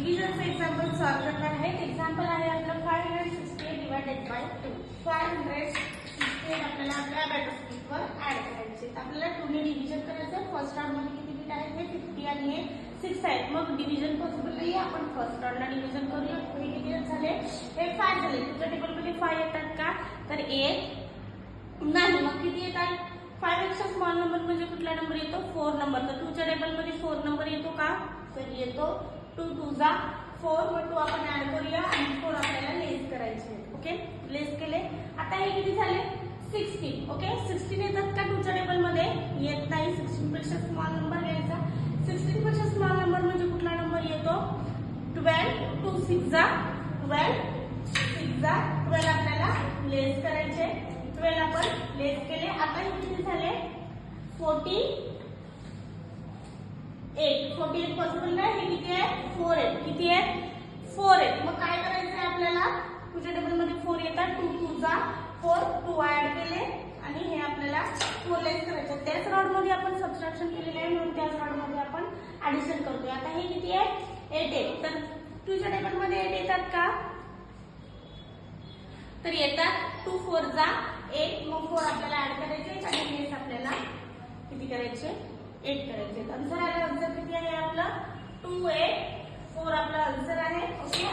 डिव्हिजनचं example solve करणार आहे. Example आहे आपलं 560 डिवायडेड बाय 2. 560 आपल्याला आपल्या बॅटरस्टिकवर ऍड करायचे. आपल्याला 2 ने डिव्हिजन करायचं. फर्स्ट राउंड मध्ये किती बिट आहेत? हे 50 आणि हे 6 आहेत. मग डिव्हिजन पॉसिबल नाही, आपण फर्स्ट राउंडला डिव्हिजन करूया. हे किती झाले? हे 5 झाले. तुमच्या टेबलमध्ये 5 येतात का? तर 1 नाही. मग किती येतात? 5 पेक्षा स्मॉल नंबर म्हणजे कुठला नंबर येतो? 4 नंबर. तर तुमच्या टेबलमध्ये 4 नंबर येतो का? तर येतो. 2 2 जा 4. मग 2 आपण ऍड करूया आणि 4 आपल्याला लेस करायचे. ओके, लेस केले. आता हे किती झाले? 16. ओके, 16 येतात का तुमच्या टेबलमध्ये? येत नाही. 16 पेक्षा स्मॉल नंबर घ्यायचा. 16 पेक्षा स्मॉल नंबर म्हणजे कुठला नंबर येतो? 12. 2 6 जा 12. 6 जा 12 आपल्याला लेस करायचे. 12 आपण लेस केले. आता हे किती झाले? 48. 48 पॉसिबल नाही. हे किती आहे? 4 आहे. किती आहे? 4 आहे. मग काय करायचं आहे आपल्याला? तुझ्या टेबलमध्ये 4 येतात. 2 2 जा 4. 2 ऍड केले आणि हे आपल्याला 4 लेस करायचं. त्याच राउंड मध्ये आपण सबट्रॅक्शन केलेलं आहे म्हणून त्याच राउंड मध्ये आपण ऍडिशन करतोय. आता हे किती आहे? 8 आहे. तर तुझ्या टेबलमध्ये 8 येतात का? तर येतात. 2 4 जा 8. मग 4 आपल्याला ऍड करायचे आणि लेस आपल्याला किती करायचे? 8 करायचे. आन्सर आहे. आन्सर किती आहे आपलं? 2 8 4 आपला आन्सर आहे. ओके.